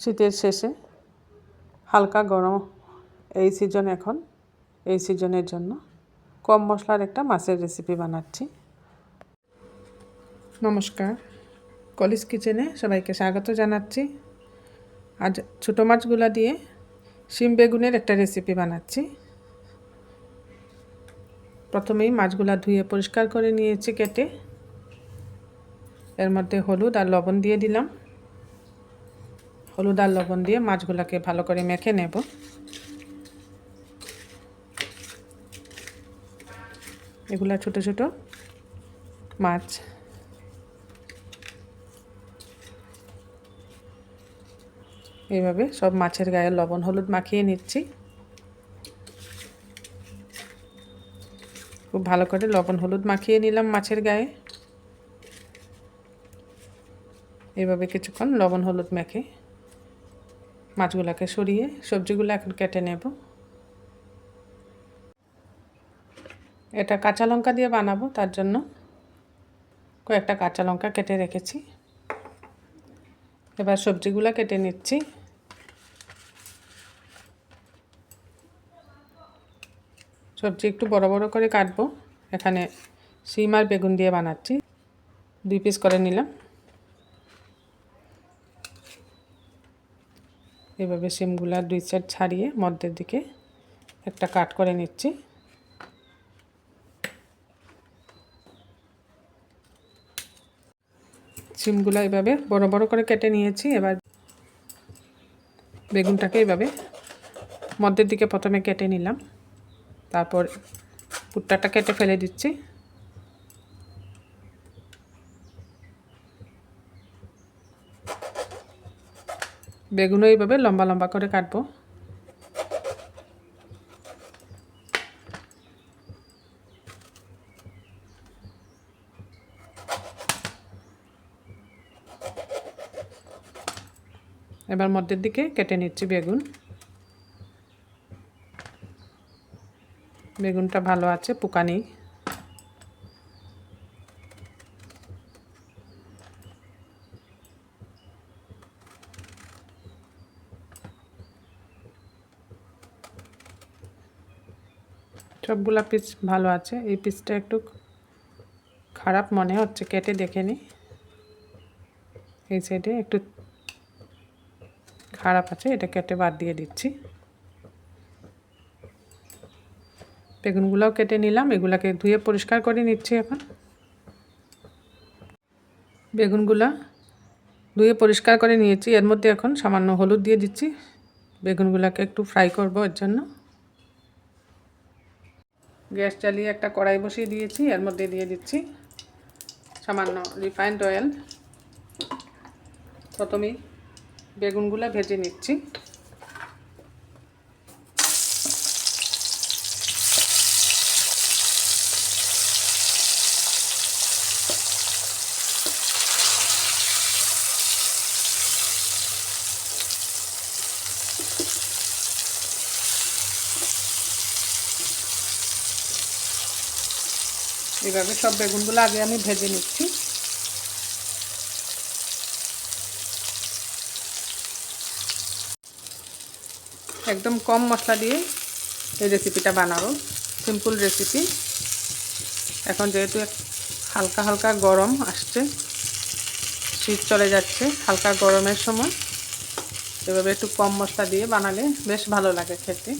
শীতের শেষে হালকা গরম এই সিজন এখন এই সিজনের জন্য কম মশলার একটা মাছের রেসিপি বানাচ্ছি। নমস্কার, কলিজ কিচেনে সবাইকে স্বাগত জানাচ্ছি। আজ ছোটো মাছগুলা দিয়ে শিম বেগুনের একটা রেসিপি বানাচ্ছি। প্রথমেই মাছগুলা ধুয়ে পরিষ্কার করে নিয়েছি কেটে। এর মধ্যে হলুদ আর লবণ দিয়ে দিলাম। হলুদ আর লবণ দিয়ে মাছগুলাকে ভালো করে মেখে নেব। এগুলা ছোট ছোট মাছ। এইভাবে সব মাছের গায়ে লবণ হলুদ মাখিয়ে নিচ্ছি। খুব ভালো করে লবণ হলুদ মাখিয়ে নিলাম মাছের গায়ে। এইভাবে কিছুক্ষণ লবণ হলুদ মেখে মাছগুলোকে সরিয়ে সবজিগুলো এখন কেটে নেব। এটা কাঁচা লঙ্কা দিয়ে বানাবো, তার জন্য কয়েকটা কাঁচা লঙ্কা কেটে রেখেছি। এবার সবজিগুলো কেটে নিচ্ছি। সবজি একটু বড় বড় করে কাটবো। এখানে শিম আর বেগুন দিয়ে বানাচ্ছি। 2 পিস করে নিলাম। এভাবে শিমগুলা 2 সাইড ছাড়িয়ে মধ্যের দিকে একটা কাট করে নিচ্ছি। শিমগুলো এভাবে বড় বড় করে কেটে নিয়েছি। এবার বেগুনটাকে এভাবে মধ্যের দিকে প্রথমে কেটে নিলাম, তারপর পুরটাটা কেটে ফেলে দিচ্ছি। বেগুনও এইভাবে লম্বা লম্বা করে কাটবো। এবার মধ্যের দিকে কেটে নিচ্ছি বেগুন। বেগুনটা ভালো আছে, পোকা নেই। সবগুলা পিস ভালো আছে, এই পিসটা একটু খারাপ মনে হচ্ছে, কেটে দেখে নিই। এই সাইডে একটু খারাপ আছে, এটা কেটে বাদ দিয়ে দিচ্ছি। বেগুনগুলোও কেটে নিলাম। এগুলাকে ধুয়ে পরিষ্কার করে নিচ্ছি এখন। বেগুনগুলা ধুয়ে পরিষ্কার করে নিয়েছি। এর মধ্যে এখন সামান্য হলুদ দিয়ে দিচ্ছি। বেগুনগুলোকে একটু ফ্রাই করব, এর জন্য গ্যাস জ্বালিয়ে একটা কড়াই বসিয়ে দিয়েছি। এর মধ্যে দিয়ে দিচ্ছি সামান্য রিফাইন্ড অয়েল। প্রথমেই বেগুনগুলো ভেজে নিচ্ছি। এইভাবে সব বেগুনগুলো আগে আমি ভেজে নিচ্ছি। একদম কম মশলা দিয়ে এই রেসিপিটা বানাবো, সিম্পল রেসিপি। এখন যেহেতু হালকা হালকা গরম আসছে, শীত চলে যাচ্ছে, হালকা গরমের সময় এভাবে একটু কম মশলা দিয়ে বানালে বেশ ভালো লাগে খেতে।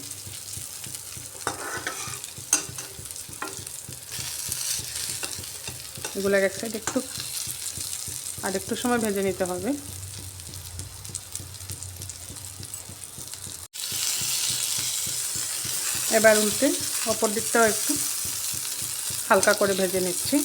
এগুলো এক সাইড একটু সময় ভেজে নিতে হবে। এবার উল্টে অপর দিকটাও একটু হালকা করে ভেজে নিচ্ছি।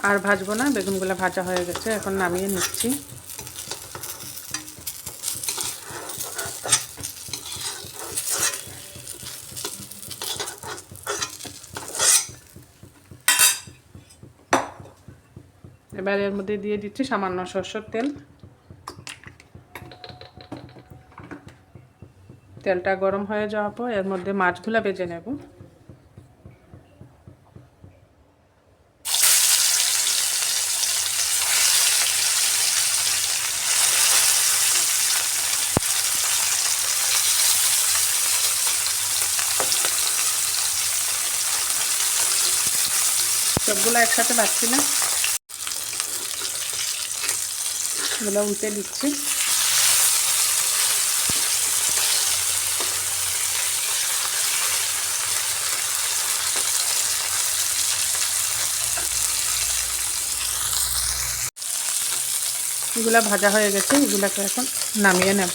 আর ভাজবো না, বেগুনগুলো ভাজা হয়ে গেছে, এখন নামিয়ে নিচ্ছি। এবার এর মধ্যে দিয়ে দিচ্ছি সামান্য সরষের তেল। তেলটা গরম হয়ে যাওয়ার পর এর মধ্যে মাছগুলো ভেজে নেব। সবগুলো একসাথে ভাজছি না, এগুলো উল্টে দিচ্ছি। এগুলা ভাজা হয়ে গেছে, এগুলাকে এখন নামিয়ে নেব।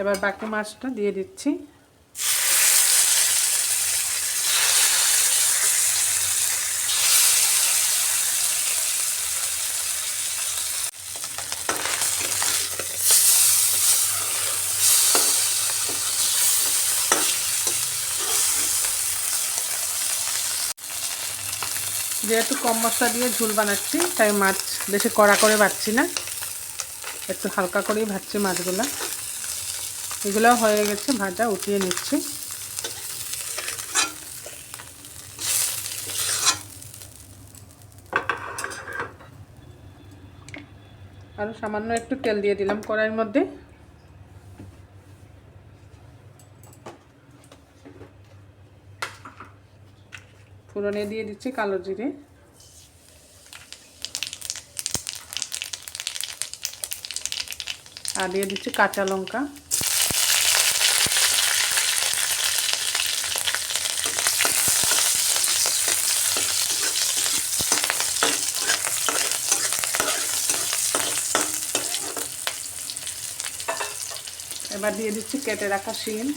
এবার বাকি মাছটা দিয়ে দিচ্ছি। যেহেতু কম মশলা দিয়ে ঝোল বানাচ্ছি তাই মাছ বেশি কড়া করে ভাজছি না, একটু হালকা করেই ভাজছি মাছগুলো। এগুলো হয়ে গেছে ভাজা, উঠিয়ে নিচ্ছি। আরও সামান্য একটু তেল দিয়ে দিলাম কড়াইয়ের মধ্যে। ফোড়নে দিয়ে দিচ্ছি কালো জিরে, আর দিয়ে দিচ্ছি কাঁচা লঙ্কা, এবার দিয়ে দিচ্ছি কেটে রাখা শিম,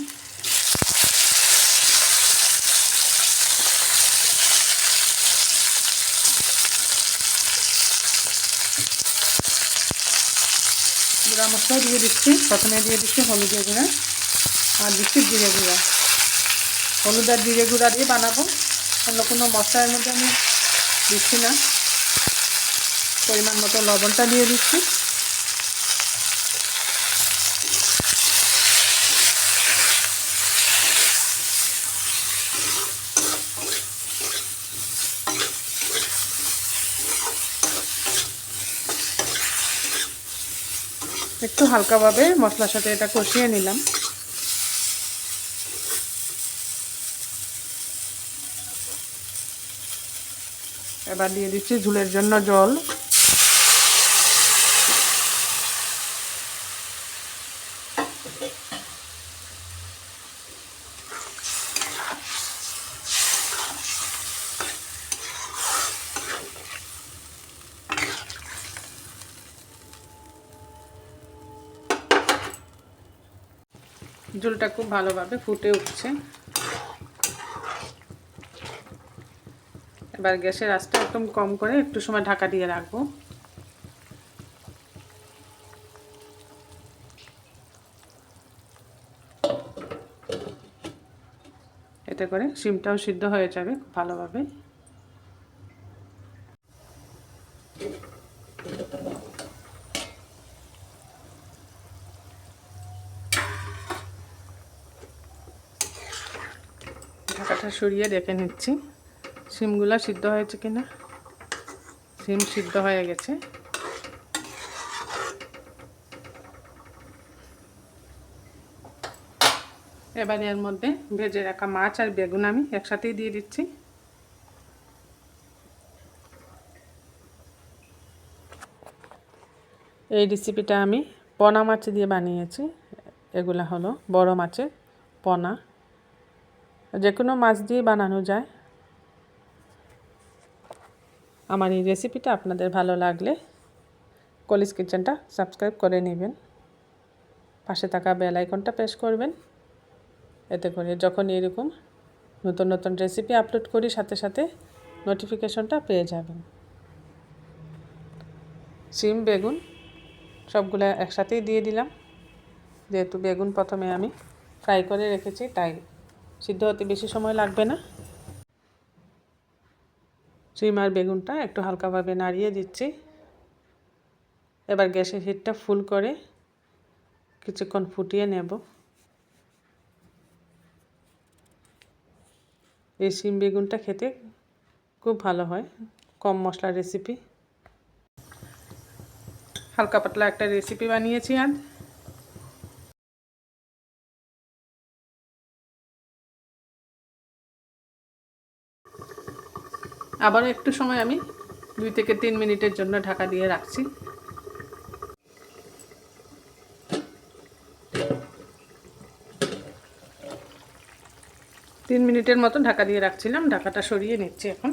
গুঁড়া মশলাও দিয়ে দিচ্ছি। প্রথমে দিয়ে দিচ্ছি হলুদের গুঁড়া, আর দিচ্ছি জিরে গুঁড়া। হলুদ আর জিরে গুঁড়া দিয়ে বানাবো, অন্য কোনো মশলার মধ্যে আমি দিচ্ছি না। পরিমাণ মতো লবণটা দিয়ে দিচ্ছি। একটু হালকাভাবে মশলার সাথে এটা কষিয়ে নিলাম। এবার দিয়ে দিচ্ছি ঝোলের জন্য জল। ঝোলটা খুব ভালোভাবে ফুটে উঠছে। এবার গ্যাসের আঁচটা একদম কম করে একটু সময় ঢাকা দিয়ে রাখবো। এতে করে শিমটাও সিদ্ধ হয়ে যাবে খুব ভালোভাবে। ঢাকাটা সরিয়ে দেখে নিচ্ছি শিমগুলো সিদ্ধ হয়েছে কিনা। শিম সিদ্ধ হয়ে গেছে। এবার এর মধ্যে ভেজে রাখা মাছ আর বেগুন আমি একসাথেই দিয়ে দিচ্ছি। এই রেসিপিটা আমি পোনা মাছ দিয়ে বানিয়েছি। এগুলা হলো বড় মাছের পোনা, যে কোনো মাছ দিয়ে বানানো যায়। আমার এই রেসিপিটা আপনাদের ভালো লাগলে কলিজ কিচেনটা সাবস্ক্রাইব করে নেবেন, পাশে থাকা বেল আইকনটা প্রেস করবেন। এতে করে যখন এরকম নতুন নতুন রেসিপি আপলোড করি সাথে সাথে নোটিফিকেশনটা পেয়ে যাবেন। শিম বেগুন সবগুলো একসাথেই দিয়ে দিলাম, যেহেতু বেগুন প্রথমে আমি ফ্রাই করে রেখেছি তাই সিদ্ধ হতে বেশি সময় লাগবে না। শিম আর বেগুনটা একটু হালকাভাবে নাড়িয়ে দিচ্ছি। এবার গ্যাসের হিটটা ফুল করে কিছুক্ষণ ফুটিয়ে নেব। এই শিম বেগুনটা খেতে খুব ভালো হয়, কম মশলার রেসিপি। হালকা পাতলা একটা রেসিপি বানিয়েছি আজ। আবারও একটু সময় আমি 2 থেকে 3 মিনিটের জন্য ঢাকা দিয়ে রাখছি। 3 মিনিটের মতো ঢাকা দিয়ে রাখছিলাম, ঢাকাটা সরিয়ে নিচ্ছি। এখন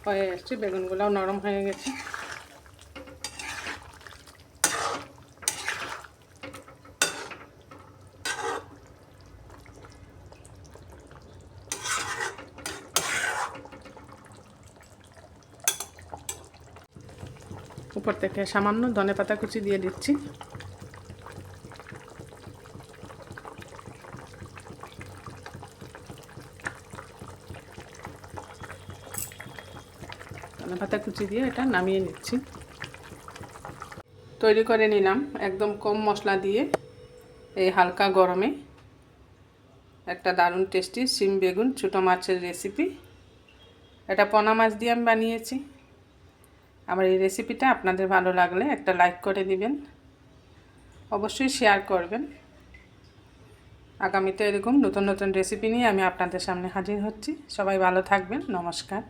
হয়ে আসছে, বেগুনগুলোও নরম হয়ে গেছে। উপর থেকে সামান্য ধনেপাতা কুচি দিয়ে দিচ্ছি। ধনেপাতা কুচি দিয়ে এটা নামিয়ে নিচ্ছি। তৈরি করে নিলাম একদম কম মশলা দিয়ে এই হালকা গরমে একটা দারুণ টেস্টি শিম বেগুন ছোটো মাছের রেসিপি। এটা পোনা মাছ দিয়ে আমি বানিয়েছি। আমার এই রেসিপিটা আপনাদের ভালো লাগলে একটা লাইক করে দিবেন, অবশ্যই শেয়ার করবেন। আগামীতে এরকম নতুন নতুন রেসিপি নিয়ে আমি আপনাদের সামনে হাজির হচ্ছি। সবাই ভালো থাকবেন। নমস্কার।